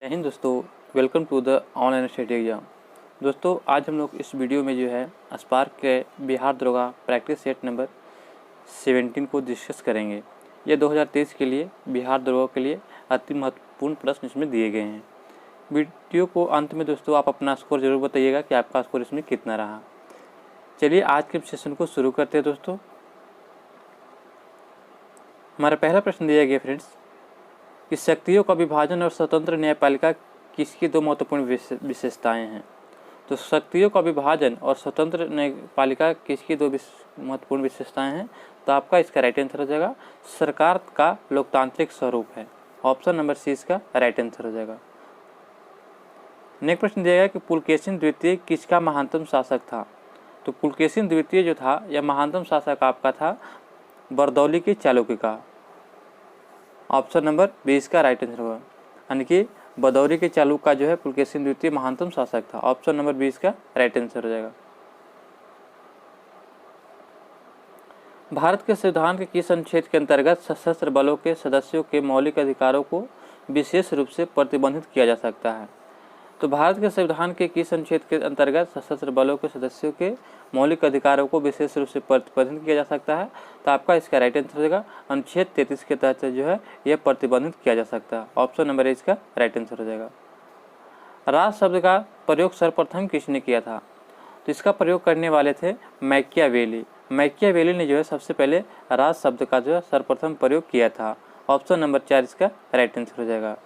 जय हिंद दोस्तों, welcome to the online study exam. दोस्तों आज हम लोग इस वीडियो में जो है स्पार्क के बिहार दरोगा प्रैक्टिस सेट नंबर 17 को डिस्कस करेंगे। ये 2023 के लिए बिहार दरोगा के लिए अति महत्वपूर्ण प्रश्न इसमें दिए गए हैं। वीडियो को अंत में दोस्तों आप अपना स्कोर जरूर बताइएगा कि आपका स्कोर इसमें कितना रहा। चलिए आज के सेशन को शुरू करते हैं। दोस्तों हमारा पहला प्रश्न दिया गया फ्रेंड्स कि शक्तियों का विभाजन और स्वतंत्र न्यायपालिका किसकी दो महत्वपूर्ण विशेषताएं हैं। तो शक्तियों का विभाजन और स्वतंत्र न्यायपालिका किसकी दो महत्वपूर्ण विशेषताएं हैं। तो आपका इसका राइट आंसर हो जाएगा सरकार का लोकतांत्रिक स्वरूप है। ऑप्शन नंबर सी इसका राइट आंसर हो जाएगा। नेक्स्ट प्रश्न दिया गया कि पुलकेशिन द्वितीय किसका महानतम शासक था। तो पुलकेशिन द्वितीय जो था यह महानतम शासक आपका था बरदौली के चालुक्य का। ऑप्शन नंबर 20 का राइट आंसर होगा, यानी कि बरदौली के चालुक्य का जो है पुलकेशिन द्वितीय महानतम शासक था। ऑप्शन नंबर 20 का राइट आंसर हो जाएगा। भारत के संविधान के किस अनुच्छेद के अंतर्गत सशस्त्र बलों के सदस्यों के मौलिक अधिकारों को विशेष रूप से प्रतिबंधित किया जा सकता है। तो भारत के संविधान के किस अनुच्छेद के अंतर्गत सशस्त्र बलों के सदस्यों के मौलिक अधिकारों को विशेष रूप से प्रतिबंधित किया जा सकता है। तो आपका इसका राइट आंसर हो जाएगा अनुच्छेद 33 के तहत जो है यह प्रतिबंधित किया जा सकता है। ऑप्शन नंबर ए इसका राइट आंसर हो जाएगा। राज शब्द का प्रयोग सर्वप्रथम किसने किया था। तो इसका प्रयोग करने वाले थे मैकियावेली। मैकियावेली ने जो है सबसे पहले राज शब्द का जो है सर्वप्रथम प्रयोग किया था। ऑप्शन नंबर 4 इसका राइट आंसर हो जाएगा।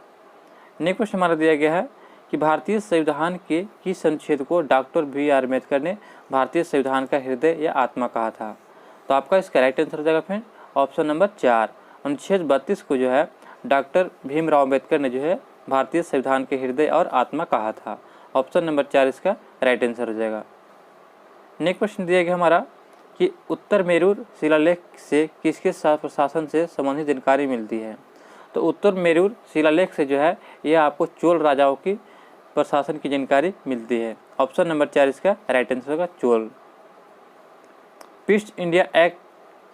नेक्स्ट क्वेश्चन हमारा दिया गया है कि भारतीय संविधान के किस अनुच्छेद को डॉक्टर बी.आर. अम्बेडकर ने भारतीय संविधान का हृदय या आत्मा कहा था। तो आपका इसका राइट आंसर हो जाएगा फ्रेंड ऑप्शन नंबर 4। अनुच्छेद 32 को जो है डॉक्टर भीमराव अम्बेडकर ने जो है भारतीय संविधान के हृदय और आत्मा कहा था। ऑप्शन नंबर 4 इसका राइट आंसर हो जाएगा। नेक्स्ट क्वेश्चन दिया गया हमारा कि उत्तर मेरूर शिलालेख से किसके प्रशासन से संबंधित जानकारी मिलती है। तो उत्तर मेरूर शिलालेख से जो है यह आपको चोल राजाओं की प्रशासन की जानकारी मिलती है। ऑप्शन नंबर 4 इसका राइट आंसर होगा चोल। ईस्ट इंडिया एक्ट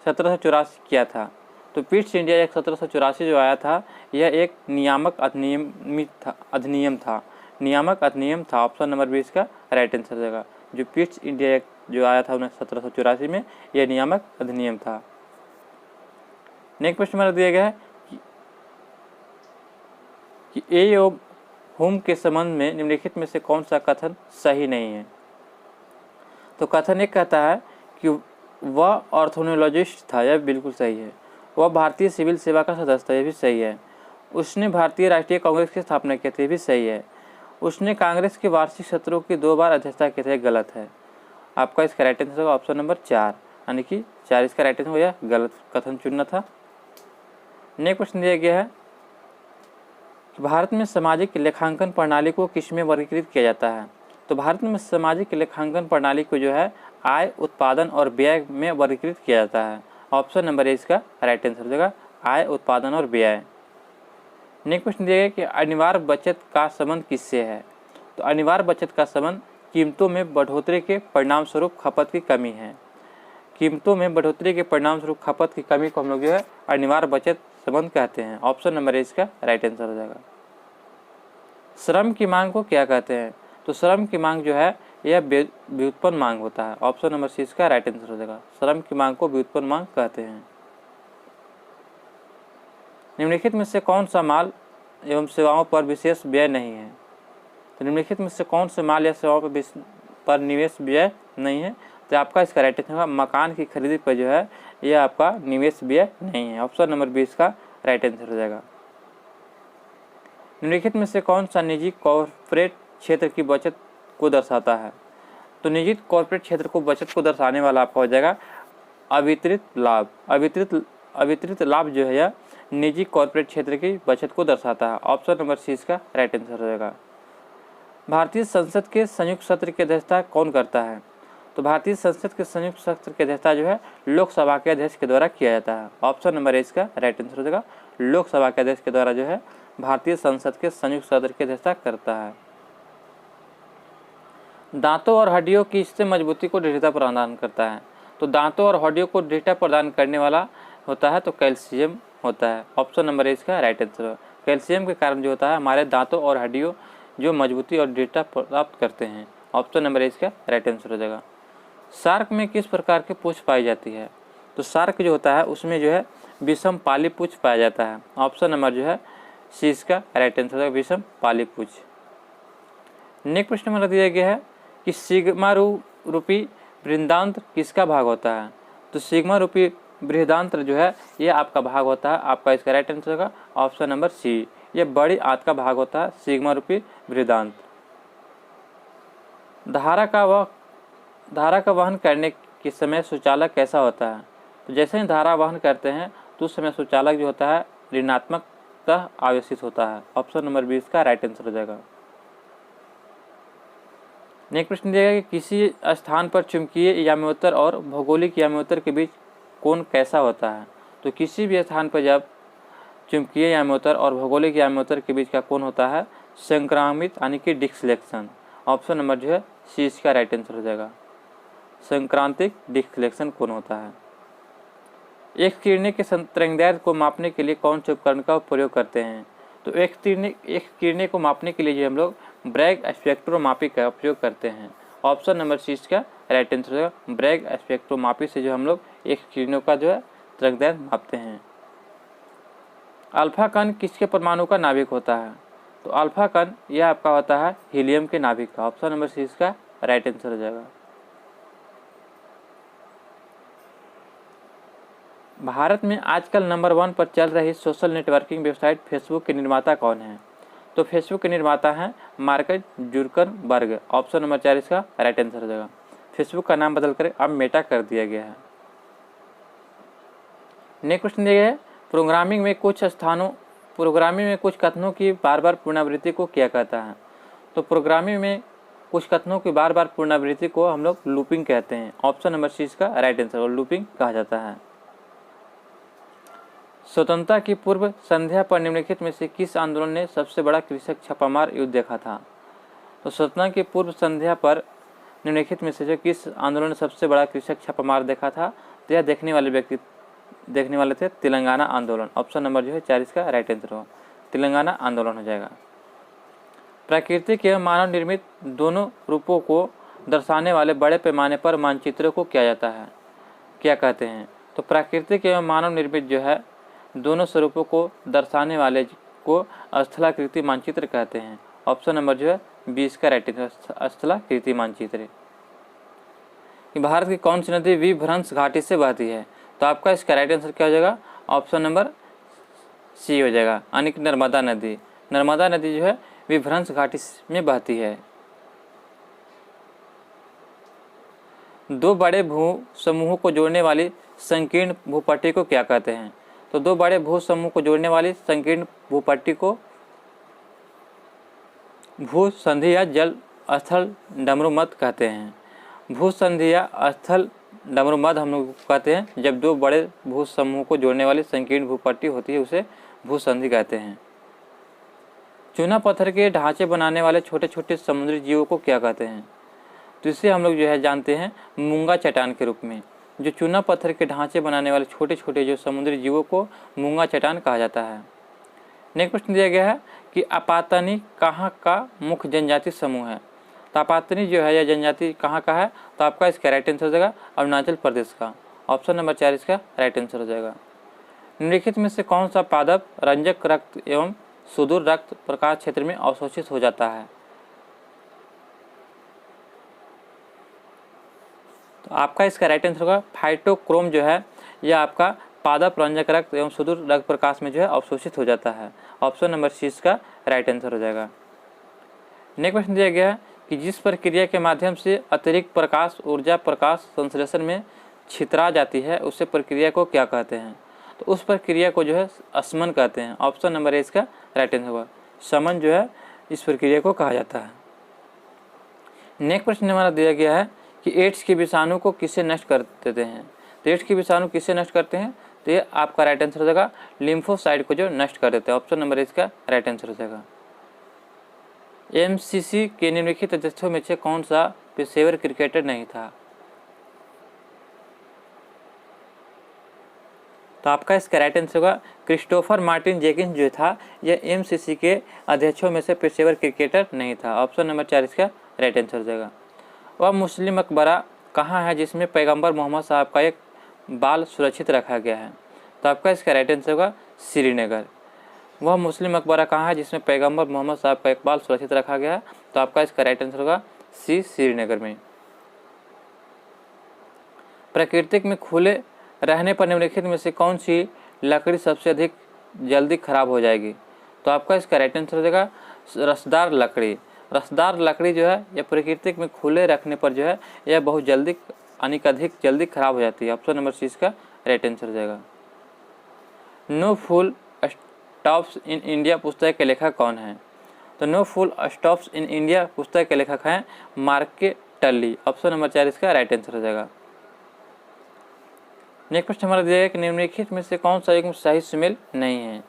1784 क्या था। तो ईस्ट इंडिया एक्ट 1784 जो आया था यह एक नियामक अधिनियम था। नियामक अधिनियम था। ऑप्शन नंबर 20 का राइट आंसर हो जाएगा। जो ईस्ट इंडिया एक्ट जो आया था 1784 में यह नियामक अधिनियम था। नेक्स्ट क्वेश्चन हमारा दिया गया है कि ए एवं हुम के संबंध में निम्नलिखित में से कौन सा कथन सही नहीं है। तो कथन एक कहता है कि वह ऑर्थोनोलॉजिस्ट था, यह बिल्कुल सही है। वह भारतीय सिविल सेवा का सदस्य था, यह भी सही है। उसने भारतीय राष्ट्रीय कांग्रेस की स्थापना की थी, यह भी सही है। उसने कांग्रेस के वार्षिक सत्रों की 2 बार अध्यक्षता की थी, गलत है। आपका इसका राइट आंसर होगा ऑप्शन नंबर 4, यानी कि 4 इसका राइट आंसर होगा, गलत कथन चुनना था। नेक्स्ट क्वेश्चन दिया गया है भारत में सामाजिक लेखांकन प्रणाली को किसमें वर्गीकृत किया जाता है। तो भारत में सामाजिक लेखांकन प्रणाली को जो है आय, उत्पादन और व्यय में वर्गीकृत किया जाता है। ऑप्शन नंबर ए इसका राइट आंसर हो जाएगा आय, उत्पादन और व्यय। नेक्स्ट क्वेश्चन दिया गया कि अनिवार्य बचत का संबंध किससे है। तो अनिवार्य बचत का संबंध कीमतों में बढ़ोतरी के परिणाम स्वरूप खपत की कमी है। कीमतों में बढ़ोतरी के परिणाम स्वरूप खपत की कमी को हम लोग जो है अनिवार्य बचत संबंध कहते हैं। ऑप्शन नंबर ए इसका राइट आंसर हो जाएगा। श्रम की मांग को क्या कहते हैं। तो श्रम की मांग जो है यह व्युत्पन्न मांग होता है। ऑप्शन नंबर सी इसका राइट आंसर हो जाएगा। श्रम की मांग को व्युत्पन्न मांग कहते हैं। निम्नलिखित में से कौन सा माल एवं सेवाओं पर विशेष व्यय नहीं है। तो निम्नलिखित में से कौन से माल या सेवाओं पर निवेश व्यय नहीं है। तो आपका इसका राइट आंसर होगा मकान की खरीदी पर जो है यह आपका निवेश व्यय नहीं है। ऑप्शन नंबर 20 का राइट आंसर हो जाएगा। निम्नलिखित में से कौन सा निजी कॉर्पोरेट क्षेत्र की बचत को दर्शाता है। तो निजी कॉर्पोरेट क्षेत्र को बचत को दर्शाने वाला आपका हो जाएगा अवितरित लाभ। अवितरित लाभ जो है यह निजी कॉर्पोरेट क्षेत्र की बचत को दर्शाता है। ऑप्शन नंबर सी इसका राइट आंसर हो जाएगा। भारतीय संसद के संयुक्त सत्र की अध्यक्षता कौन करता है। तो भारतीय संसद के संयुक्त सत्र की अध्यक्षता जो है लोकसभा के अध्यक्ष के द्वारा किया जाता है। ऑप्शन नंबर ए इसका राइट आंसर हो जाएगा। लोकसभा के अध्यक्ष के द्वारा जो है भारतीय संसद के संयुक्त सत्र की अध्यक्षता करता है। दांतों और हड्डियों की इससे मजबूती को दृढ़ता प्रदान करता है। तो दांतों और हड्डियों को दृढ़ता प्रदान करने वाला होता है तो कैल्शियम होता है। ऑप्शन नंबर ए इसका राइट आंसर है। कैल्शियम के कारण जो होता है हमारे दांतों और हड्डियों जो मजबूती और दृढ़ता प्राप्त करते हैं। ऑप्शन नंबर इसका राइट आंसर हो जाएगा। शार्क में किस प्रकार के पूंछ पाई जाती है? तो शार्क जो होता है उसमें जो है विषम पाली पूंछ पाया जाता है। ऑप्शन नंबर जो है सी इसका राइट आंसर है, विषम पाली पूंछ। नेक्स्ट प्रश्न में दिया गया है कि सिग्मा रूपी बृहदांत्र किसका भाग होता है? तो सिग्मा रूपी बृहदांत्र जो है ये आपका भाग होता है। आपका इसका राइट आंसर होगा ऑप्शन नंबर सी, ये बड़ी आंत का भाग होता है सिग्मा रूपी बृहदांत्र। धारा का वहन करने के समय सुचालक कैसा होता है? तो जैसे ही धारा वहन करते हैं तो उस समय सुचालक जो होता है ऋणात्मकतः आवेशित होता है। ऑप्शन नंबर 20 का राइट आंसर हो जाएगा। नेक्स्ट प्रश्न दिया गया कि किसी स्थान पर चुंबकीय याम्योत्तर और भौगोलिक याम्योत्तर के बीच कोण कैसा होता है? तो किसी भी स्थान पर जब चुंबकीय याम्योत्तर और भौगोलिक याम्योत्तर के बीच का कोण होता है संक्रामित यानी कि डिस्लेक्शन। ऑप्शन नंबर जो है सी इसका राइट आंसर हो जाएगा, संक्रांतिक डिस्लेक्शन कोण होता है। एक किरणें के तरंगदैर्घ्य को मापने के लिए कौन से उपकरण का प्रयोग करते हैं? तो एक किरणें को मापने के लिए जो हम लोग ब्रैग स्पेक्ट्रोमापी का उपयोग करते हैं। ऑप्शन नंबर सी इसका राइट आंसर होगा, ब्रैग स्पेक्ट्रोमापी से जो हम लोग एक किरणों का जो है तरंगदैर्घ्य मापते हैं। अल्फा कण किसके परमाणु का नाभिक होता है? तो अल्फा कण यह आपका होता है हीलियम के नाभिक का। ऑप्शन नंबर सी इसका राइट आंसर हो जाएगा। भारत में आजकल नंबर 1 पर चल रही सोशल नेटवर्किंग वेबसाइट फेसबुक के निर्माता कौन है? तो फेसबुक के निर्माता हैं मार्क जुकरबर्ग। ऑप्शन नंबर 4 इसका राइट आंसर हो जाएगा। फेसबुक का नाम बदलकर अब मेटा कर दिया गया है। नेक्स्ट क्वेश्चन दिया गया है प्रोग्रामिंग में कुछ कथनों की बार बार पुनरावृत्ति को क्या कहता है? तो प्रोग्रामिंग में कुछ कथनों की बार बार पुनरावृत्ति को हम लोग लूपिंग कहते हैं। ऑप्शन नंबर सी इसका राइट आंसर और लूपिंग कहा जाता है। स्वतंत्रता की पूर्व संध्या पर निम्नलिखित में से किस आंदोलन ने सबसे बड़ा कृषक छापामार युद्ध देखा था? तो स्वतंत्रता की पूर्व संध्या पर निम्नलिखित में से जो किस आंदोलन ने सबसे बड़ा कृषक छापामार देखा था? तो यह देखने वाले थे तेलंगाना आंदोलन। ऑप्शन नंबर जो है 4 इसका राइट आंसर हो, तेलंगाना आंदोलन हो जाएगा। प्राकृतिक एवं मानव निर्मित दोनों रूपों को दर्शाने वाले बड़े पैमाने पर मानचित्रों को क्या कहते हैं? तो प्राकृतिक एवं मानव निर्मित जो है दोनों स्वरूपों को दर्शाने वाले को स्थलाकृति मानचित्र कहते हैं। ऑप्शन नंबर जो है 20 का राइट आंसर, स्थलाकृति मानचित्र। भारत की कौन सी नदी विभ्रंश घाटी से बहती है? तो आपका इसका राइट आंसर क्या हो जाएगा? ऑप्शन नंबर सी हो जाएगा, यानी कि नर्मदा नदी। नर्मदा नदी जो है विभ्रंश घाटी में बहती है। दो बड़े भू समूहों को जोड़ने वाली संकीर्ण भूपट्टी को क्या कहते हैं? तो दो बड़े भू समूह को जोड़ने वाली संकीर्ण भूपट्टी को भूसंधि या जल स्थल डमरूमध्य कहते हैं। भूसंधि या स्थल डमरूमध्य हम लोग कहते हैं जब दो बड़े भू समूह को जोड़ने वाली संकीर्ण भूपट्टी होती है, उसे भूसंधि कहते हैं। चूना पत्थर के ढांचे बनाने वाले छोटे छोटे समुद्री जीवों को क्या कहते हैं? तो इसे हम लोग जो है जानते हैं मूंगा चट्टान के रूप में। जो चूना पत्थर के ढांचे बनाने वाले छोटे छोटे जो समुद्री जीवों को मूंगा चट्टान कहा जाता है। नेक्स्ट प्रश्न दिया गया है कि अपातनी कहाँ का मुख्य जनजाति समूह है? तो अपातनी जो है यह जनजाति कहाँ का है? तो आपका इसका राइट आंसर हो जाएगा अरुणाचल प्रदेश का। ऑप्शन नंबर 4 इसका राइट आंसर हो जाएगा। निम्नलिखित में से कौन सा पादप रंजक रक्त एवं सुदूर रक्त प्रकाश क्षेत्र में अवशोषित हो जाता है? तो आपका इसका राइट आंसर होगा फाइटोक्रोम जो है यह आपका पादप रंजक रक्त एवं सुदूर रक्त प्रकाश में जो है अवशोषित हो जाता है। ऑप्शन नंबर सी इसका राइट आंसर हो जाएगा। नेक्स्ट क्वेश्चन दिया गया है कि जिस प्रक्रिया के माध्यम से अतिरिक्त प्रकाश ऊर्जा प्रकाश संश्लेषण में छितरा जाती है उसे प्रक्रिया को क्या कहते हैं? तो उस प्रक्रिया को जो है असमन कहते हैं। ऑप्शन नंबर ए इसका राइट आंसर होगा, समन जो है इस प्रक्रिया को कहा जाता है। नेक्स्ट प्रश्न हमारा दिया गया है कि एड्स के विषाणु को किसे नष्ट कर देते हैं? तो एड्स के विषाणु किसे नष्ट करते हैं? तो ये आपका राइट आंसर हो जाएगा लिम्फोसाइट को जो नष्ट कर देते हैं। ऑप्शन नंबर इसका राइट आंसर हो जाएगा। एमसीसी के निम्नलिखित तथ्यों में से कौन सा पेशेवर क्रिकेटर नहीं था? तो आपका इसका राइट आंसर होगा क्रिस्टोफर मार्टिन जेकिंस जो था यह एमसीसी के अध्यक्षों में से पेशेवर क्रिकेटर नहीं था। ऑप्शन नंबर 4 इसका राइट आंसर हो जाएगा। वह मुस्लिम मकबरा कहाँ है जिसमें पैगंबर मोहम्मद साहब का एक बाल सुरक्षित रखा गया है? तो आपका इसका राइट आंसर होगा श्रीनगर। वह मुस्लिम मकबरा कहाँ है जिसमें पैगंबर मोहम्मद साहब का एक बाल सुरक्षित रखा गया है? तो आपका इसका राइट आंसर होगा सी, श्रीनगर में। प्राकृतिक में खुले रहने पर निम्नलिखित में से कौन सी लकड़ी सबसे अधिक जल्दी खराब हो जाएगी? तो आपका इसका राइट आंसर हो जाएगा रसदार लकड़ी। रसदार लकड़ी जो है यह प्राकृतिक में खुले रखने पर जो है यह बहुत जल्दी यानी अधिक जल्दी खराब हो जाती है। ऑप्शन नंबर सी इसका राइट आंसर हो जाएगा। No full stops in India पुस्तक के लेखक कौन है? तो no full stops in India पुस्तक के लेखक हैं मार्के टल्ली। ऑप्शन नंबर 4 इसका राइट आंसर हो जाएगा। नेक्स्ट क्वेश्चन हमारा दिया गया कि निम्नलिखित में से कौन सा एक सही सुमेल नहीं है?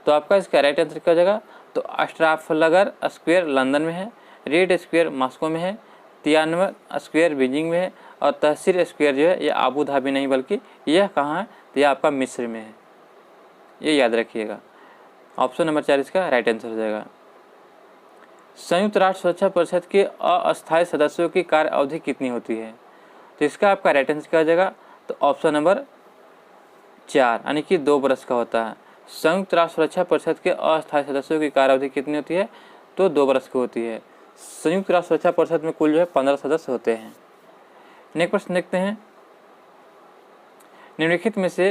तो आपका इसका राइट आंसर क्या हो जाएगा? तो ट्राफलगर स्क्वायर लंदन में है, रेड स्क्वायर मॉस्को में है, तियानवे स्क्वायर बीजिंग में है और तहसीर स्क्वायर जो है यह आबू धाबी नहीं बल्कि यह कहाँ है? तो यह आपका मिस्र में है, ये याद रखिएगा। ऑप्शन नंबर 4 इसका राइट आंसर हो जाएगा। संयुक्त राष्ट्र सुरक्षा परिषद के अस्थायी सदस्यों की कार्य अवधि कितनी होती है? तो इसका आपका राइट आंसर क्या हो जाएगा? तो ऑप्शन नंबर 4 यानी कि 2 वर्ष का होता है। संयुक्त राष्ट्र सुरक्षा परिषद के अस्थायी सदस्यों की कार्य अवधि कितनी होती है? तो 2 वर्ष की होती है। संयुक्त राष्ट्र सुरक्षा परिषद में कुल जो है 15 सदस्य होते हैं। नेक्स्ट प्रश्न देखते हैं, निम्नलिखित में से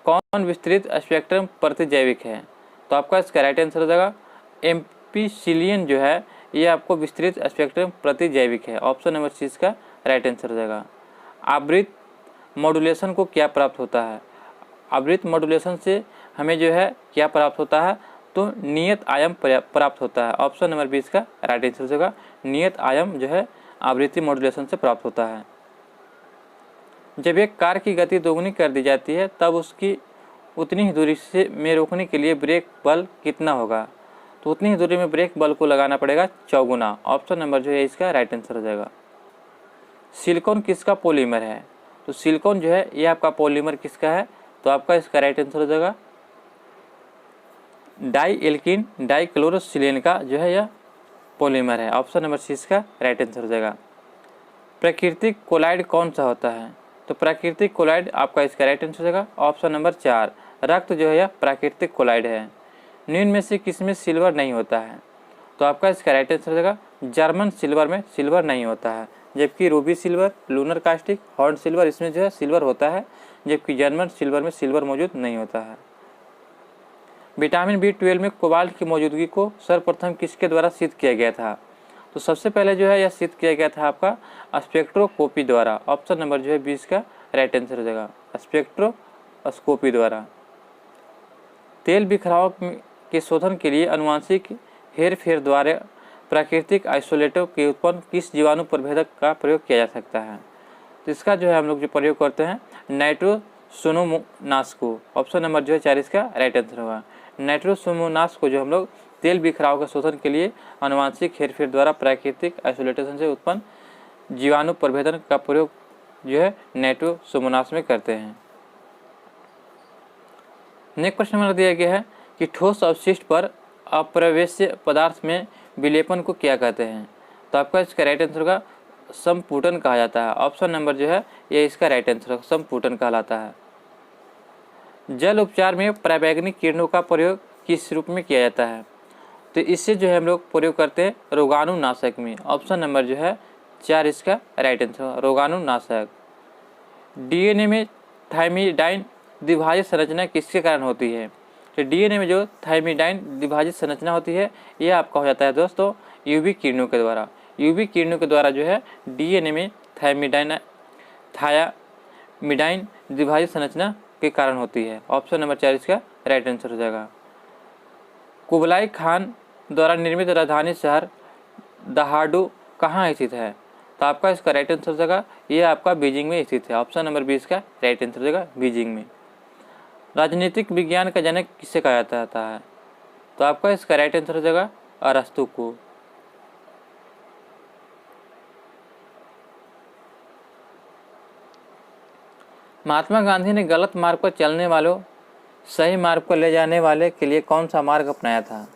कौन विस्तृत स्पेक्ट्रम प्रतिजैविक है? तो आपका इसका राइट आंसर हो जाएगा एम्पिसिलियन जो है ये आपको विस्तृत स्पेक्ट्रम प्रतिजैविक है। ऑप्शन नंबर सी इसका राइट आंसर हो जाएगा। आवृत्त मॉड्यूलेशन को क्या प्राप्त होता है? आवृत्त मॉड्यूलेशन से हमें जो है क्या प्राप्त होता है? तो नियत आयाम प्राप्त होता है। ऑप्शन नंबर 20 का राइट आंसर हो जाएगा। नियत आयाम जो है आवृत्ति मॉड्यूलेशन से प्राप्त होता है। जब एक कार की गति दोगुनी कर दी जाती है तब उसकी उतनी ही दूरी से में रोकने के लिए ब्रेक बल कितना होगा? तो उतनी ही दूरी में ब्रेक बल को लगाना पड़ेगा 4 गुना। ऑप्शन नंबर जो है इसका राइट आंसर हो जाएगा। सिलिकॉन किसका पॉलीमर है? तो सिलिकॉन जो है ये आपका पॉलीमर किसका है? तो आपका इसका राइट आंसर हो जाएगा डाई एल्किन डाइक्लोरोसिलेन का जो है यह पॉलीमर है। ऑप्शन नंबर सी इसका राइट आंसर हो जाएगा। प्राकृतिक कोलाइड कौन सा होता है? तो प्राकृतिक कोलाइड आपका इसका राइट आंसर हो जाएगा। ऑप्शन नंबर 4 रक्त जो है यह प्राकृतिक कोलाइड है। निम्न में से किसमें सिल्वर नहीं होता है? तो आपका इसका राइट आंसर हो जाएगा जर्मन सिल्वर में सिल्वर नहीं होता है, जबकि Ruby silver, lunar caustic, horn silver इसमें जो है सिल्वर होता है, जबकि जर्मन सिल्वर में सिल्वर मौजूद नहीं होता है। विटामिन B12 में कोबाल्ट की मौजूदगी को सर्वप्रथम किसके द्वारा सिद्ध किया गया था? तो सबसे पहले जो है यह सिद्ध किया गया था आपका स्पेक्ट्रोस्कोपी द्वारा। ऑप्शन नंबर जो है 20 का राइट आंसर हो जाएगा, स्पेक्ट्रोस्कोपी द्वारा। तेल बिखराव के शोधन के लिए अनुवांशिक हेरफेर द्वारा प्राकृतिक आइसोलेटों के उत्पन्न किस जीवाणु प्रभेदक का प्रयोग किया जा सकता है? तो इसका जो है हम लोग जो प्रयोग करते हैं नाइट्रोसोमोनास को। ऑप्शन नंबर जो है 4 इसका राइट आंसर होगा। नाइट्रोसोमोनास को जो हम लोग तेल बिखराव के शोधन के लिए अनुवांशिक हेरफेर द्वारा प्राकृतिक आइसोलेशन से उत्पन्न जीवाणु प्रभेदन का प्रयोग जो है नाइट्रोसोमोनास में करते हैं। नेक्स्ट प्रश्न हमारा दिया गया है कि ठोस अवशिष्ट पर अप्रवेश्य पदार्थ में विलेपन को क्या कहते हैं? तो आपका इसका राइट आंसर होगा संपूटन कहा जाता है। ऑप्शन नंबर जो है ये इसका राइट आंसर होगा, संपूटन कहलाता है। जल उपचार में पराबैंगनी किरणों का प्रयोग किस रूप में किया जाता है? तो इससे जो है हम लोग प्रयोग करते हैं रोगाणुनाशक में। ऑप्शन नंबर जो है 4 इसका राइट आंसर, रोगाणुनाशक। डीएनए में थायमिडाइन द्विभाजित संरचना किसके कारण होती है? तो डीएनए में जो थायमिडाइन द्विभाजित संरचना होती है यह आपका हो जाता है दोस्तों यूवी किरणों के द्वारा। यूवी किरणों के द्वारा जो है डीएनए में थायमिडाइन द्विभाजित संरचना के कारण होती है। ऑप्शन नंबर 4 इसका राइट आंसर हो जाएगा। कुबलाई खान द्वारा निर्मित राजधानी शहर दहाड़ू कहाँ स्थित है? तो आपका इसका राइट आंसर हो जाएगा ये आपका बीजिंग में स्थित है। ऑप्शन नंबर 20 का राइट आंसर हो जाएगा बीजिंग में। राजनीतिक विज्ञान का जनक किसे कहा जाता है? तो आपका इसका राइट आंसर हो जाएगा अरस्तु को। महात्मा गांधी ने गलत मार्ग पर चलने वालों सही मार्ग पर ले जाने वाले के लिए कौन सा मार्ग अपनाया था?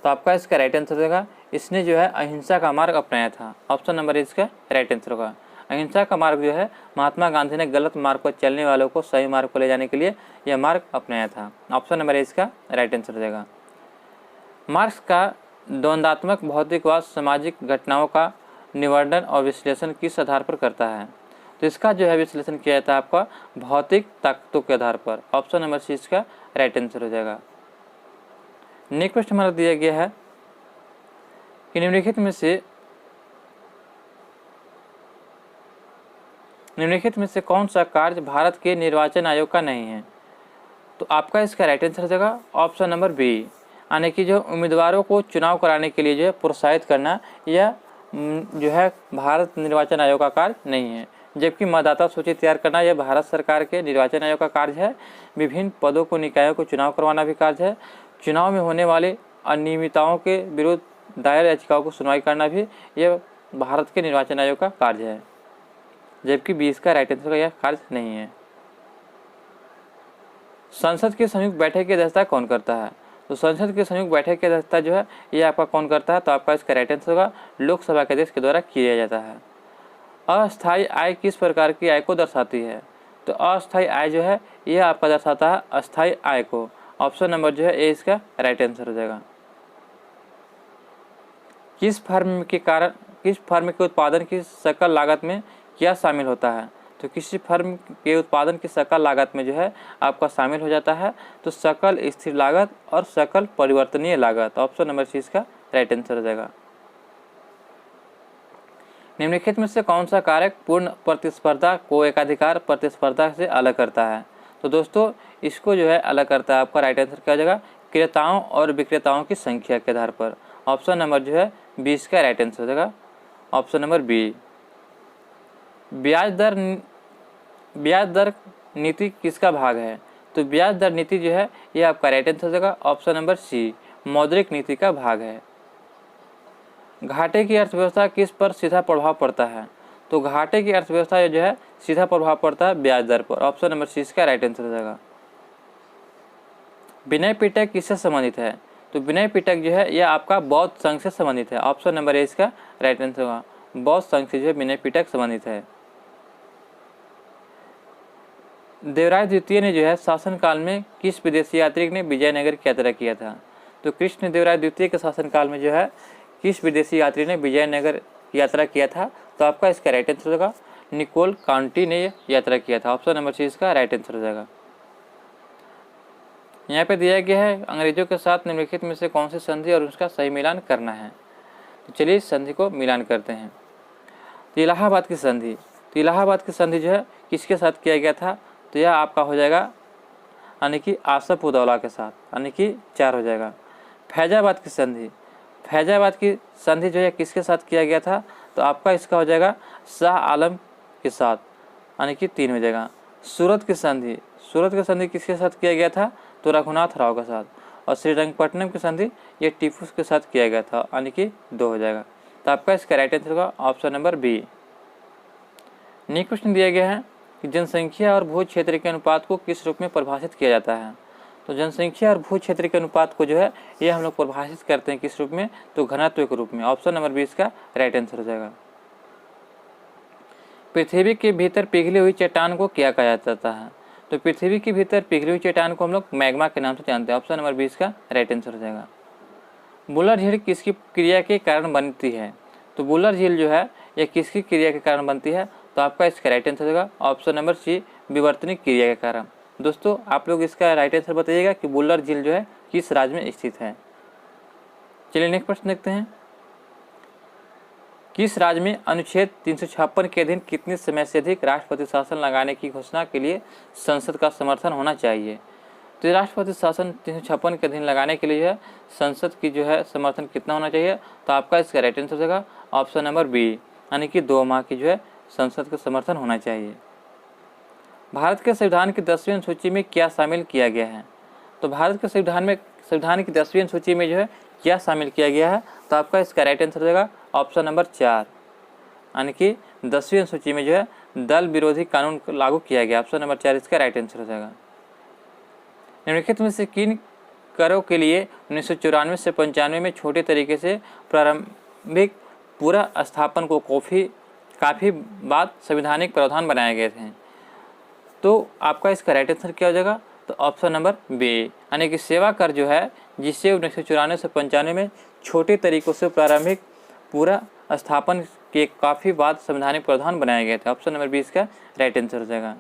तो आपका इसका राइट आंसर होगा, इसने जो है अहिंसा का मार्ग अपनाया था। ऑप्शन नंबर इसका राइट आंसर होगा। अहिंसा का मार्ग जो है महात्मा गांधी ने गलत मार्ग पर चलने वालों को सही मार्ग पर ले जाने के लिए यह मार्ग अपनाया था। ऑप्शन नंबर इसका राइट आंसर हो जाएगा। मार्क्स का द्वंद्वात्मक भौतिकवाद सामाजिक घटनाओं का निवर्णन और विश्लेषण किस आधार पर करता है? तो इसका जो है विश्लेषण किया जाता है आपका भौतिक ताकतों के आधार पर। ऑप्शन नंबर सी इसका राइट आंसर हो जाएगा। नेक्स्ट क्वेश्चन हमारा दिया गया है कि निम्नलिखित में से कौन सा कार्य भारत के निर्वाचन आयोग का नहीं है? तो आपका इसका राइट आंसर हो जाएगा ऑप्शन नंबर बी, यानी कि जो उम्मीदवारों को चुनाव कराने के लिए जो है प्रोत्साहित करना, यह जो है भारत निर्वाचन आयोग का कार्य नहीं है। जबकि मतदाता सूची तैयार करना यह भारत सरकार के निर्वाचन आयोग का कार्य है। विभिन्न पदों को निकायों को चुनाव करवाना भी कार्य है। चुनाव में होने वाले अनियमितताओं के विरुद्ध दायर याचिकाओं को सुनवाई करना भी यह भारत के निर्वाचन आयोग का कार्य है। जबकि 20 का राइट आंसर का यह कार्य नहीं है। संसद की संयुक्त बैठक की अध्यक्षता कौन करता है? तो संसद की संयुक्त बैठक की अध्यक्षता जो है ये आपका कौन करता है? तो आपका इसका राइट आंसर होगा लोकसभा के अध्यक्ष के द्वारा किया जाता है। अस्थायी आय किस प्रकार की आय को दर्शाती है? तो अस्थायी आय जो है यह आपका दर्शाता है अस्थायी आय को। ऑप्शन नंबर जो है ए इसका राइट आंसर हो जाएगा। किस फर्म के उत्पादन की सकल लागत में क्या शामिल होता है? तो किसी फर्म के उत्पादन की सकल लागत में जो है आपका शामिल हो जाता है तो सकल स्थिर लागत और सकल परिवर्तनीय लागत। ऑप्शन नंबर सी इसका राइट आंसर हो जाएगा। निम्नलिखित में से कौन सा कारक पूर्ण प्रतिस्पर्धा को एकाधिकार प्रतिस्पर्धा से अलग करता है? तो दोस्तों इसको जो है अलग करता है, आपका राइट आंसर क्या हो जाएगा क्रेताओं और विक्रेताओं की संख्या के आधार पर। ऑप्शन नंबर जो है 20 का राइट आंसर हो जाएगा ऑप्शन नंबर बी। ब्याज दर नीति किसका भाग है? तो ब्याज दर नीति जो है ये आपका राइट आंसर हो जाएगा ऑप्शन नंबर सी, मौद्रिक नीति का भाग है। घाटे की अर्थव्यवस्था किस पर सीधा प्रभाव पड़ता है? तो घाटे की अर्थव्यवस्था जो है सीधा प्रभाव पड़ता है ब्याज दर पर। ऑप्शन नंबर सी इसका राइट आंसर हो जाएगा। विनय पिटक किससे संबंधित है? तो विनय पिटक जो है यह आपका बौद्ध संघ से संबंधित है। ऑप्शन नंबर ए इसका राइट आंसर होगा, बौद्ध संघ से जो है विनय पिटक संबंधित है। देवराय द्वितीय ने जो है शासनकाल में किस विदेशी यात्री ने विजयनगर की यात्रा किया था? तो कृष्ण देवराय द्वितीय के शासनकाल में जो है किस विदेशी यात्री ने विजयनगर यात्रा किया था? तो आपका इसका राइट आंसर होगा निकोल काउंटी ने यात्रा किया था। ऑप्शन नंबर सी इसका राइट आंसर हो जाएगा। यहाँ पे दिया गया है अंग्रेजों के साथ निम्नलिखित में से कौन सी संधि और उसका सही मिलान करना है? तो चलिए इस संधि को मिलान करते हैं। तो इलाहाबाद की संधि, तो इलाहाबाद की संधि जो है किसके साथ किया गया था? तो यह आपका हो जाएगा यानी कि आसफ उदौला के साथ, यानी कि 4 हो जाएगा। फैजाबाद की संधि, फैजाबाद की संधि जो है किसके साथ किया गया था? तो आपका इसका हो जाएगा शाह आलम के साथ, यानी कि 3 हो जाएगा। सूरत की संधि, सूरत की संधि किसके साथ किया गया था? तो रघुनाथ राव के साथ। और श्रीरंगपट्टनम की संधि ये टीपू के साथ किया गया था, यानी कि 2 हो जाएगा। तो आपका इसका राइट आंसर होगा option number B. Next question दिया गया है कि जनसंख्या और भू क्षेत्र के अनुपात को किस रूप में परिभाषित किया जाता है? तो जनसंख्या और भू क्षेत्र के अनुपात को जो है ये हम लोग परिभाषित करते हैं किस रूप में? तो घनत्व के रूप में। ऑप्शन नंबर 20 का राइट आंसर हो जाएगा। पृथ्वी के भीतर पिघली हुई चट्टान को क्या कहा जाता है? तो पृथ्वी के भीतर पिघली हुई चट्टान को हम लोग मैग्मा के नाम से जानते हैं। ऑप्शन नंबर 20 का राइट आंसर हो जाएगा। बुलर झील किसकी क्रिया के कारण बनती है? तो बुलर झील जो है यह किसकी क्रिया के कारण बनती है? तो आपका इसका राइट आंसर होगा ऑप्शन नंबर सी, विवर्तनिक क्रिया के कारण। दोस्तों आप लोग इसका राइट आंसर बताइएगा कि बुलर झील जो है किस राज्य में स्थित है। चलिए नेक्स्ट प्रश्न देखते हैं। किस राज्य में अनुच्छेद 356 के अधीन कितने समय से अधिक राष्ट्रपति शासन लगाने की घोषणा के लिए संसद का समर्थन होना चाहिए? तो राष्ट्रपति शासन 356 के अधीन लगाने के लिए संसद की जो है समर्थन कितना होना चाहिए? तो आपका इसका राइट आंसर होगा ऑप्शन नंबर बी, यानी कि 2 माह की जो है संसद का समर्थन होना चाहिए। भारत के संविधान की 10वीं अनुसूची में क्या शामिल किया गया है? तो भारत के संविधान की 10वीं अनुसूची में जो है क्या शामिल किया गया है? तो आपका इसका राइट आंसर हो जाएगा ऑप्शन नंबर 4, यानी कि 10वीं अनुसूची में जो है दल विरोधी कानून लागू किया गया। ऑप्शन नंबर 4 इसका राइट आंसर हो जाएगा। निम्नलिखित में से किन करों के लिए 1994 से 95 में छोटे तरीके से प्रारंभिक पूरा स्थापन को काफ़ी बाद संवैधानिक प्रावधान बनाए गए थे? तो आपका इसका राइट आंसर क्या हो जाएगा? तो ऑप्शन नंबर बी, यानी कि सेवा कर जो है जिससे 1994 से 95 में छोटे तरीकों से प्रारंभिक पूरा स्थापन के काफ़ी बाद संवैधानिक प्रावधान बनाए गए थे। ऑप्शन नंबर बी इसका राइट आंसर हो जाएगा।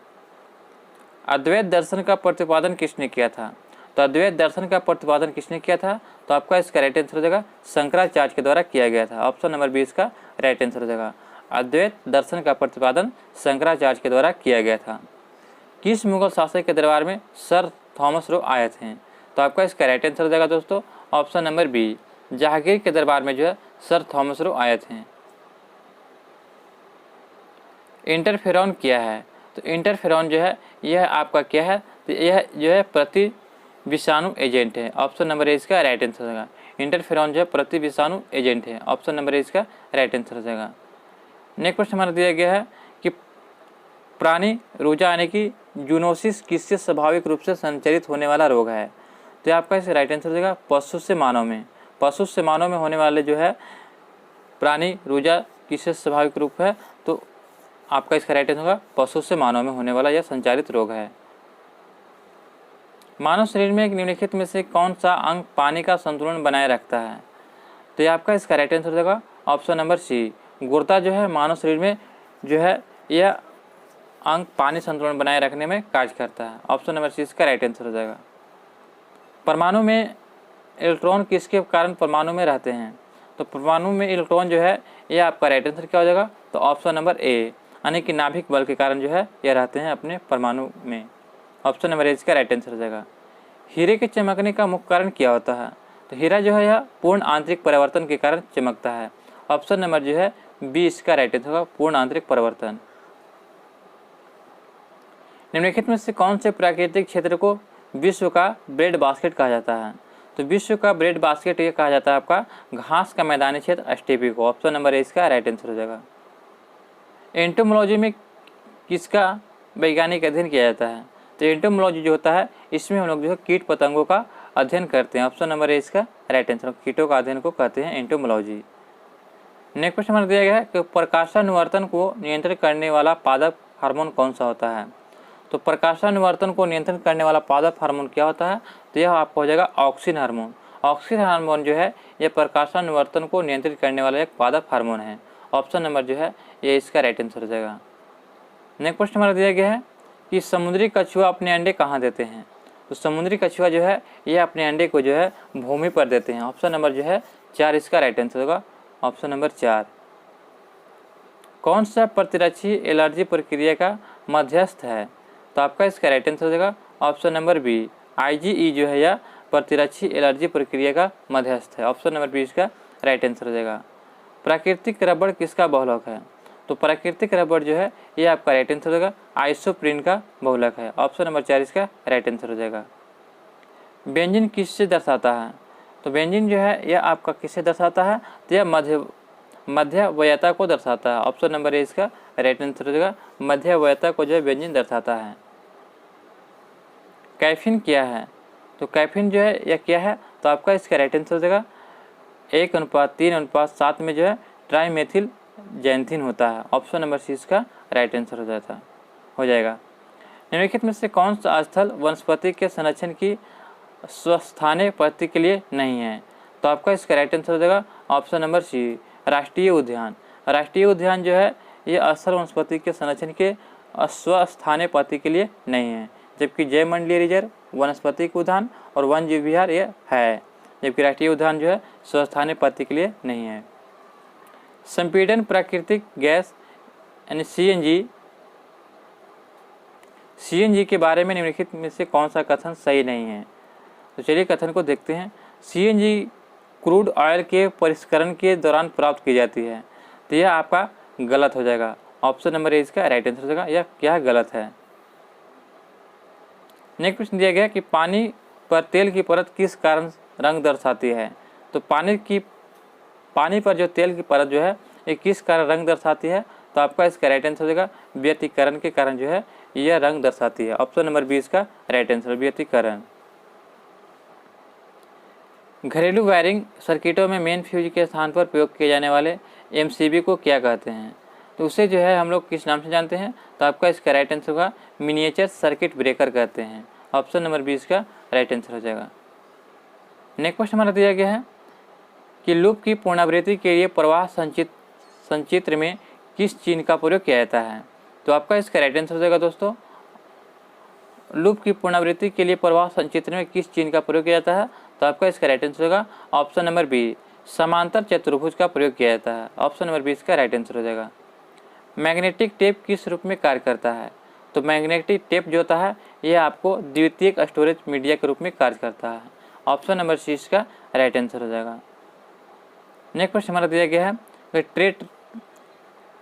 अद्वैत दर्शन का प्रतिपादन किसने किया था? तो अद्वैत दर्शन का प्रतिपादन किसने किया था? तो आपका इसका राइट आंसर हो जाएगा शंकराचार्य के द्वारा किया गया था। ऑप्शन नंबर बी इसका राइट आंसर हो जाएगा। अद्वैत दर्शन का प्रतिपादन शंकराचार्य के द्वारा किया गया था। किस मुगल शासक के दरबार में सर थॉमस रो आए थे? तो आपका इसका राइट आंसर हो जाएगा दोस्तों ऑप्शन नंबर बी, जहांगीर के दरबार में जो है सर थॉमस रो आए थे। इंटरफेरॉन क्या है? तो इंटरफेरॉन जो है यह आपका क्या है? तो यह जो है प्रति विषाणु एजेंट है। ऑप्शन नंबर ए इसका राइट आंसर हो जाएगा। इंटरफेरॉन जो है प्रति विषाणु एजेंट है। ऑप्शन नंबर ए इसका राइट आंसर हो जाएगा। नेक्स्ट क्वेश्चन हमारा दिया गया है कि प्राणी रोजा यानी कि जूनोसिस किससे स्वाभाविक रूप से संचरित होने वाला रोग है? तो आपका इसका राइट आंसर हो जाएगा पशु से मानव में। पशु से मानव में होने वाले जो है प्राणी रोजा किससे स्वाभाविक रूप है? तो आपका इसका राइट आंसर होगा पशु से मानव में होने वाला यह संचारित रोग है। मानव शरीर में निम्नलिखित में से कौन सा अंग पानी का संतुलन बनाए रखता है? तो ये आपका इसका राइट आंसर हो जाएगा ऑप्शन नंबर सी, गुर्दा जो है मानव शरीर में जो है यह अंग पानी संतुलन बनाए रखने में कार्य करता है। ऑप्शन नंबर सी इसका राइट आंसर हो जाएगा। परमाणु में इलेक्ट्रॉन किसके कारण परमाणु में रहते हैं? तो परमाणु में इलेक्ट्रॉन जो है यह आपका राइट आंसर क्या हो जाएगा? तो ऑप्शन नंबर ए, यानी कि नाभिक बल के कारण जो है यह रहते हैं अपने परमाणु में। ऑप्शन नंबर ए इसका राइट आंसर हो जाएगा। हीरे के चमकने का मुख्य कारण क्या होता है? तो हीरा जो है यह पूर्ण आंतरिक परिवर्तन के कारण चमकता है। ऑप्शन नंबर जो है बी इसका राइट आंसर होगा, पूर्ण आंतरिक परिवर्तन। निम्नलिखित में से कौन से प्राकृतिक क्षेत्र को विश्व का ब्रेड बास्केट कहा जाता है? तो विश्व का ब्रेड बास्केट ये कहा जाता है आपका घास का मैदानी क्षेत्र स्टेपी को। ऑप्शन नंबर ए इसका राइट आंसर हो जाएगा। एंटोमोलॉजी में किसका वैज्ञानिक अध्ययन किया जाता है? तो एंटोमोलॉजी जो होता है इसमें हम लोग जो है कीट पतंगों का अध्ययन करते हैं। ऑप्शन नंबर ए इसका राइट आंसर, कीटों का अध्ययन को कहते हैं एंटोमोलॉजी। नेक्स्ट क्वेश्चन हमारा दिया गया है कि प्रकाशानुवर्तन को नियंत्रित करने वाला पादप हार्मोन कौन सा होता है? तो प्रकाशानुवर्तन को नियंत्रण करने वाला पादप हार्मोन क्या होता है? तो यह आपको हो जाएगा ऑक्सिन हार्मोन। ऑक्सिन हार्मोन जो है यह प्रकाशानुवर्तन को नियंत्रित करने वाला एक पादप हार्मोन है। ऑप्शन नंबर जो है ये इसका राइट आंसर हो जाएगा। नेक्स्ट क्वेश्चन हमारा दिया गया है कि समुद्री कछुआ अपने अंडे कहाँ देते हैं? तो समुद्री कछुआ जो है यह अपने अंडे को जो है भूमि पर देते हैं। ऑप्शन नंबर जो है 4 इसका राइट आंसर होगा। Option number 4। कौन सा प्रतिरक्षी एलर्जी प्रक्रिया का मध्यस्थ है? तो आपका इसका राइट आंसर हो जाएगा ऑप्शन नंबर बी, IgE जो है यह प्रतिरक्षी एलर्जी प्रक्रिया का मध्यस्थ है। ऑप्शन नंबर बी इसका राइट आंसर हो जाएगा। प्राकृतिक रबड़ किसका बहुलक है? तो प्राकृतिक रबड़ जो है यह आपका राइट आंसर हो जाएगा आइसोप्रीन का बहुलक है। ऑप्शन नंबर 4 इसका राइट आंसर हो जाएगा। व्यंजन किससे दर्शाता है? तो व्यंजन जो है यह आपका किससे दर्शाता है? तो यह मध्यवयता को दर्शाता है। ऑप्शन नंबर ए इसका राइट आंसर हो जाएगा, मध्यवयता को जो है व्यंजन दर्शाता है। कैफीन क्या है? तो कैफीन जो है यह क्या है? तो आपका इसका राइट आंसर हो जाएगा 1:3:7 में जो है ट्राइमेथिल जैंथिन होता है। ऑप्शन नंबर सी इसका राइट आंसर हो जाएगा। निम्नलिखित में से कौन सा स्थल वनस्पति के संरक्षण की स्वस्थानीय पद्धति के लिए नहीं है? तो आपका इसका राइट आंसर हो जाएगा ऑप्शन नंबर सी, राष्ट्रीय उद्यान। राष्ट्रीय उद्यान जो है ये स्थल वनस्पति के संरक्षण के स्वस्थानीय पद्धति के लिए नहीं है, जबकि जैवमंडलीय रिजर्व, वनस्पतिक उद्यान और वन जीव विहार ये है, जबकि राष्ट्रीय उद्यान जो है स्वस्थानीय पद्धति के लिए नहीं है। संपीड़न प्राकृतिक गैस यानी CNG के बारे में निम्नलिखित में से कौन सा कथन सही नहीं है? तो चलिए कथन को देखते हैं। CNG क्रूड ऑयल के परिष्करण के दौरान प्राप्त की जाती है। तो यह आपका गलत हो जाएगा। ऑप्शन नंबर ए इसका राइट आंसर हो जाएगा, यह क्या गलत है। नेक्स्ट प्रश्न दिया गया कि पानी पर तेल की परत किस कारण रंग दर्शाती है? तो पानी पर जो तेल की परत जो है ये किस कारण रंग दर्शाती है? तो आपका इसका राइट आंसर हो जाएगा व्यतिकरण के कारण जो है यह रंग दर्शाती है। ऑप्शन नंबर 20 का राइट आंसर व्यतिकरण। घरेलू वायरिंग सर्किटों में मेन फ्यूज के स्थान पर प्रयोग किए जाने वाले एमसीबी को क्या कहते हैं? तो उसे जो है हम लोग किस नाम से जानते हैं? तो आपका इसका राइट आंसर होगा मिनिएचर सर्किट ब्रेकर कहते हैं। ऑप्शन नंबर 20 का राइट आंसर हो जाएगा। नेक्स्ट क्वेश्चन हमारा दिया गया है कि लूप की पुनरावृत्ति के लिए प्रवाह संचित्र में किस चिन्ह का प्रयोग किया जाता है? तो आपका इसका राइट आंसर हो जाएगा दोस्तों, लूप की पुनरावृत्ति के लिए प्रवाह संचित्र में किस चिन्ह का प्रयोग किया जाता है? तो आपका इसका राइट आंसर होगा ऑप्शन नंबर बी, समांतर चतुर्भुज का प्रयोग किया जाता है। ऑप्शन नंबर 20 का राइट आंसर हो जाएगा। मैग्नेटिक टेप किस रूप में कार्य करता है? तो मैग्नेटिक टेप जो होता है यह आपको द्वितीयक स्टोरेज मीडिया के रूप में कार्य करता है। ऑप्शन नंबर 20 का राइट आंसर हो जाएगा। नेक्स्ट क्वेश्चन हमारा दिया गया है कि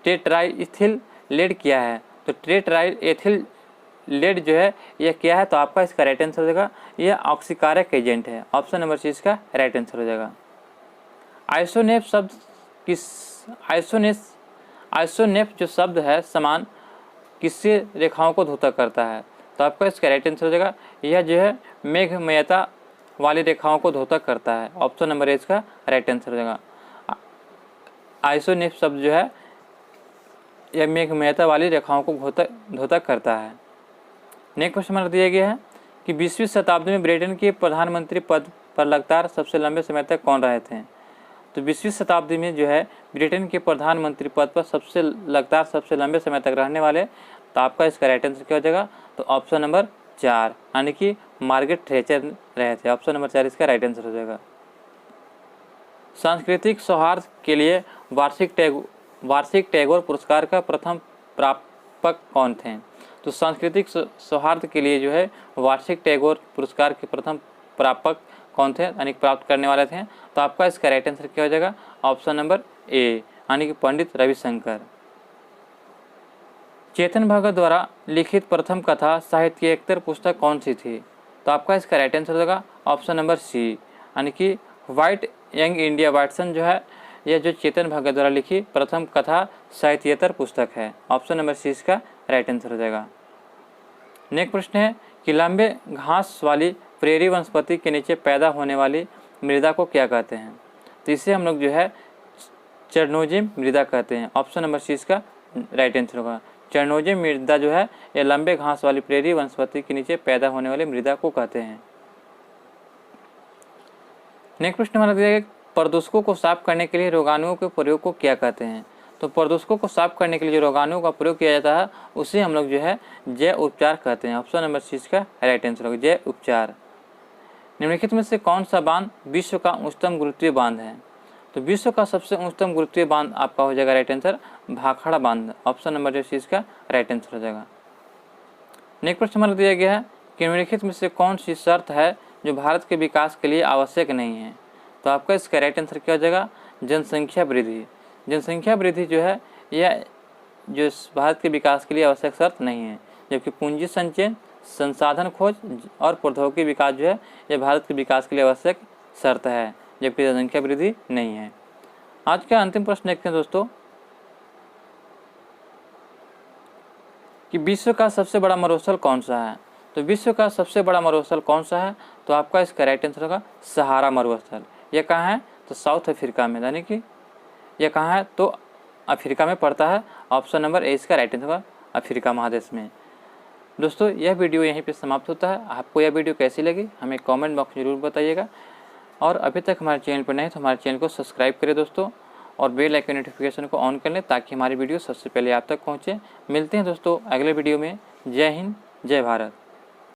टेट्राइथिल लेड क्या है? तो टेट्राइथिल लेड जो है यह क्या है? तो आपका इसका राइट आंसर हो जाएगा यह ऑक्सीकारक एजेंट है। ऑप्शन नंबर 20 का राइट आंसर हो जाएगा। आइसोनेप शब्द किस आइसोनेप जो शब्द है समान किससे रेखाओं को धोता करता है? तो आपका इसका राइट आंसर हो जाएगा यह जो है मेघमयता वाली रेखाओं को धोता करता है। ऑप्शन नंबर 1 का राइट आंसर हो जाएगा। आइसोनेप शब्द जो है यह मेघमयता वाली रेखाओं को धोता करता है। नेक्स्ट क्वेश्चन हमारा दिया गया है कि 20वीं शताब्दी में ब्रिटेन के प्रधानमंत्री पद पर लगातार सबसे लंबे समय तक कौन रहे थे? तो 20वीं शताब्दी में जो है ब्रिटेन के प्रधानमंत्री पद पर लगातार सबसे लंबे समय तक रहने वाले, तो आपका इसका राइट आंसर क्या हो जाएगा? तो ऑप्शन नंबर 4 यानी कि मार्गरेट थैचर रहे थे। ऑप्शन नंबर 4 इसका राइट आंसर हो जाएगा। सांस्कृतिक सौहार्द के लिए वार्षिक टैगोर पुरस्कार का प्रथम प्रापक कौन थे? तो सांस्कृतिक सौहार्द के लिए जो है वार्षिक टैगोर पुरस्कार के प्रथम प्रापक कौन थे यानी प्राप्त करने वाले थे? तो आपका इसका राइट आंसर क्या हो जाएगा? ऑप्शन नंबर ए यानी कि पंडित रविशंकर। चेतन भगत द्वारा लिखित प्रथम कथा साहित्येतर पुस्तक कौन सी थी? तो आपका इसका राइट आंसर हो जाएगा ऑप्शन नंबर सी यानी कि व्हाइट यंग इंडिया वाटसन जो है यह जो चेतन भगत द्वारा लिखी प्रथम कथा साहित्येतर पुस्तक है। ऑप्शन नंबर सी इसका राइट आंसर हो जाएगा। नेक्स्ट प्रश्न है कि लंबे घास वाली प्रेरी वनस्पति के नीचे पैदा होने वाली मृदा को क्या कहते हैं? तो इसे हम लोग जो है चरनोजिम मृदा कहते हैं। ऑप्शन नंबर सी इसका राइट आंसर होगा। चरनोजिम मृदा जो है यह लंबे घास वाली प्रेरी वनस्पति के नीचे पैदा होने वाली मृदा को कहते हैं। नेक्स्ट प्रश्न हमारा दिया गया प्रदूषकों को साफ करने के लिए रोगाणुओं के प्रयोग को क्या कहते हैं? तो प्रदूषकों को साफ करने के लिए जो रोगाणुओं का प्रयोग किया जाता है उसे हम लोग जो है जैव उपचार कहते हैं। ऑप्शन नंबर सी का राइट आंसर होगा जैव उपचार। निम्नलिखित में से कौन सा बांध विश्व का उच्चतम गुरुत्वीय बांध है? तो विश्व का सबसे उच्चतम गुरुत्वीय बांध आपका हो जाएगा राइट आंसर भाखड़ा बांध। ऑप्शन नंबर सी का राइट आंसर हो जाएगा। नेक्स्ट प्रश्न हमारा दिया गया है कि निम्नलिखित में से कौन सी शर्त है जो भारत के विकास के लिए आवश्यक नहीं है? तो आपका इसका राइट आंसर क्या हो जाएगा? जनसंख्या वृद्धि। जनसंख्या वृद्धि जो है यह जो भारत के विकास के लिए आवश्यक शर्त नहीं है, जबकि पूंजी संचयन, संसाधन खोज और प्रौद्योगिकी विकास जो है यह भारत के विकास के लिए आवश्यक शर्त है, जबकि जनसंख्या वृद्धि नहीं है। आज का अंतिम प्रश्न देखते हैं दोस्तों कि विश्व का सबसे बड़ा मरुस्थल कौन सा है? तो विश्व का सबसे बड़ा मरुस्थल कौन सा है? तो आपका इसका राइट आंसर होगा सहारा मरुस्थल। यह कहाँ है? तो साउथ अफ्रीका में, यानी कि यह कहाँ है? तो अफ्रीका में पड़ता है। ऑप्शन नंबर ए इसका राइट आंसर होगा अफ्रीका महादेश में। दोस्तों यह वीडियो यहीं पे समाप्त होता है। आपको यह वीडियो कैसी लगी हमें कमेंट बॉक्स में जरूर बताइएगा, और अभी तक हमारे चैनल पर नहीं तो हमारे चैनल को सब्सक्राइब करें दोस्तों, और बेल आइकन नोटिफिकेशन को ऑन कर लें ताकि हमारी वीडियो सबसे पहले आप तक पहुँचे। मिलते हैं दोस्तों अगले वीडियो में। जय हिंद, जय भारत।